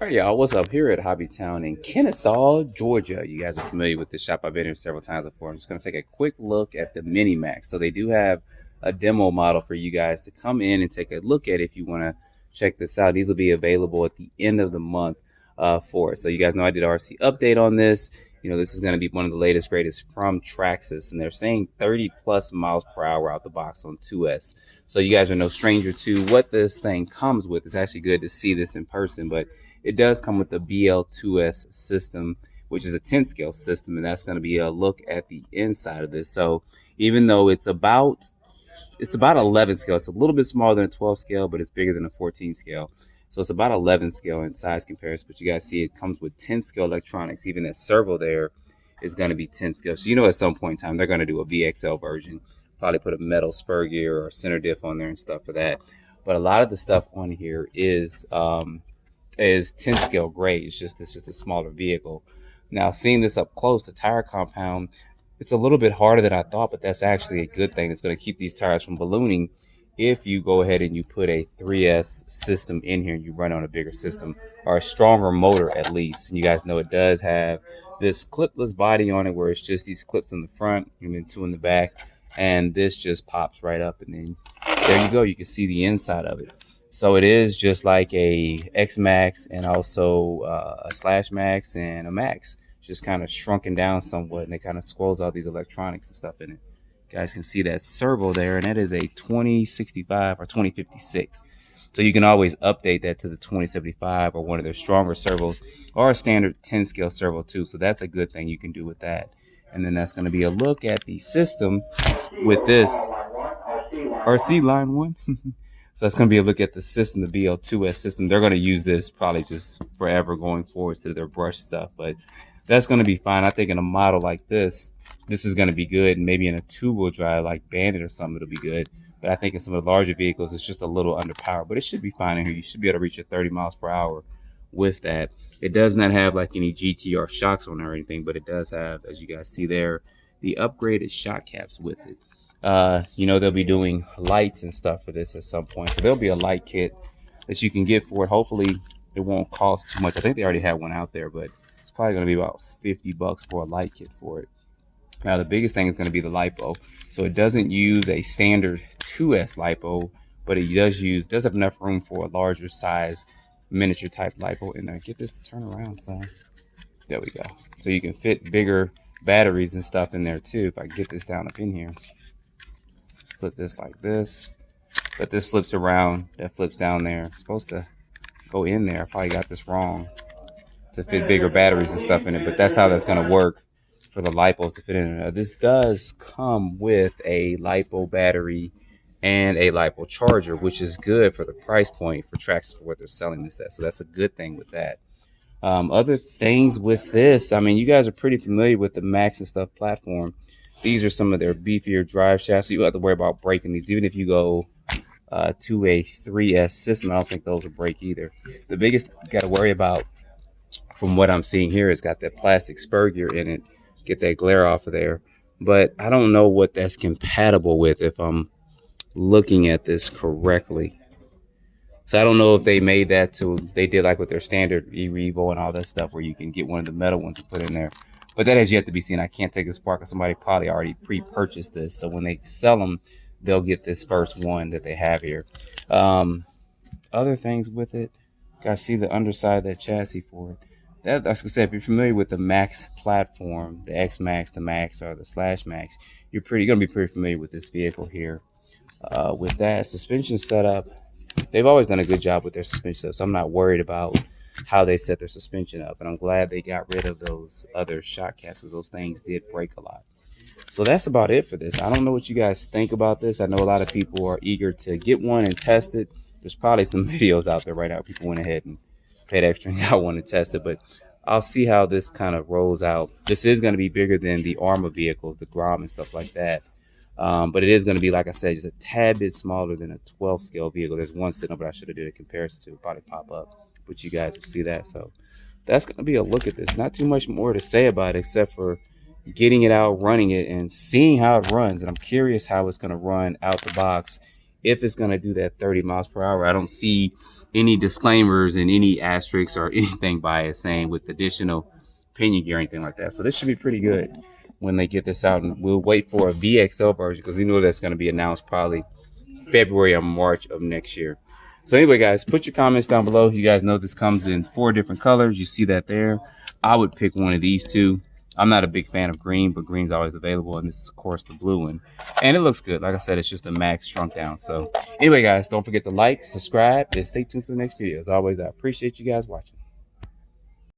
All right, y'all. What's up here at Hobbytown in Kennesaw, Georgia? You guys are familiar with this shop. I've been here several times before. I'm just going to take a quick look at the Mini Maxx. So they do have a demo model for you guys to come in and take a look at if you want to check this out. These will be available at the end of the month for it. So you guys know I did RC update on this. You know, this is going to be one of the latest, greatest from Traxxas, and they're saying 30 plus miles per hour out the box on 2S. So you guys are no stranger to what this thing comes with. It's actually good to see this in person, but it does come with the BL-2s system, which is a 10 scale system, and that's going to be a look at the inside of this. So even though it's about 11 scale, it's a little bit smaller than a 12 scale, but it's bigger than a 14 scale. So it's about 11 scale in size comparison. But you guys see it comes with 10 scale electronics. Even that servo there is going to be 10 scale. So you know at some point in time they're going to do a VXL version, probably put a metal spur gear or center diff on there and stuff for that. But a lot of the stuff on here is 10 scale grade. It's just a smaller vehicle. Now seeing this up close, the tire compound, it's a little bit harder than I thought, but that's actually a good thing. It's going to keep these tires from ballooning if you go ahead and you put a 3S system in here and you run on a bigger system or a stronger motor at least. And you guys know it does have this clipless body on it where it's just these clips in the front and then two in the back, and this just pops right up, and then there you go. You can see the inside of it. So it is just like a X Maxx and also a Slash Maxx and a Maxx, just kind of shrunken down somewhat, and it kind of squirrels out these electronics and stuff in it. You guys can see that servo there, and that is a 2065 or 2056. So you can always update that to the 2075 or one of their stronger servos or a standard 10 scale servo too. So that's a good thing you can do with that. And then that's going to be a look at the system with this RC line 1. So that's going to be a look at the system, the BL-2s system. They're going to use this probably just forever going forward to their brush stuff, but that's going to be fine. I think in a model like this is going to be good. And maybe in a two-wheel drive like Bandit or something, it'll be good. But I think in some of the larger vehicles, it's just a little underpowered, but it should be fine in here. You should be able to reach your 30 miles per hour with that. It does not have like any GTR shocks on it or anything, but it does have, as you guys see there, the upgraded shock caps with it. You know, they'll be doing lights and stuff for this at some point. So there'll be a light kit that you can get for it. Hopefully it won't cost too much. I think they already have one out there, but it's probably going to be about $50 for a light kit for it. Now, the biggest thing is going to be the LiPo. So it doesn't use a standard 2S LiPo, but it does have enough room for a larger size miniature type LiPo in there. Get this to turn around, son. There we go. So you can fit bigger batteries and stuff in there too. If I get this down up in here, flip this like this, but this flips around, that flips down there. It's supposed to go in there. I probably got this wrong to fit bigger batteries and stuff in it, but that's how that's going to work for the LiPos to fit in there. This does come with a LiPo battery and a LiPo charger, which is good for the price point for Traxxas for what they're selling this at. So that's a good thing with that. Other things with this, I mean, you guys are pretty familiar with the Maxx and stuff platform. These are some of their beefier drive shafts, so you don't have to worry about breaking these. Even if you go to a 3S system, I don't think those will break either. The biggest you got to worry about, from what I'm seeing here, it's got that plastic spur gear in it. Get that glare off of there. But I don't know what that's compatible with if I'm looking at this correctly. So I don't know if they made that they did like with their standard e-revo and all that stuff where you can get one of the metal ones to put in there. But that has yet to be seen. I can't take this apart because somebody probably already pre-purchased this. So when they sell them, they'll get this first one that they have here. Other things with it, guys, see the underside of that chassis for it. That's what I said. If you're familiar with the Maxx platform, the X Maxx, the Maxx, or the Slash Maxx, you're gonna be pretty familiar with this vehicle here. With that suspension setup, they've always done a good job with their suspension setup, so I'm not worried about how they set their suspension up, and I'm glad they got rid of those other shock caps because those things did break a lot. So that's about it for this. I don't know what you guys think about this. I know a lot of people are eager to get one and test it. There's probably some videos out there right now. People went ahead and paid extra and got one to test it, but I'll see how this kind of rolls out. This is going to be bigger than the Arma vehicles, the Grom and stuff like that. But it is going to be, like I said, just a tad bit smaller than a 12 scale vehicle. There's one sitting up, but I should have did a comparison to. It'll probably pop up, but you guys will see that. So that's going to be a look at this. Not too much more to say about it except for getting it out, running it, and seeing how it runs. And I'm curious how it's going to run out the box if it's going to do that 30 miles per hour. I don't see any disclaimers and any asterisks or anything by it saying with additional pinion gear or anything like that. So this should be pretty good when they get this out, and we'll wait for a VXL version because we know that's going to be announced probably February or March of next year. So anyway, guys, put your comments down below. You guys know this comes in 4 different colors. You see that there. I would pick one of these 2. I'm not a big fan of green, but green's always available, and this is, of course, the blue one. And it looks good. Like I said, it's just a Maxx shrunk down. So anyway, guys, don't forget to like, subscribe, and stay tuned for the next video. As always, I appreciate you guys watching.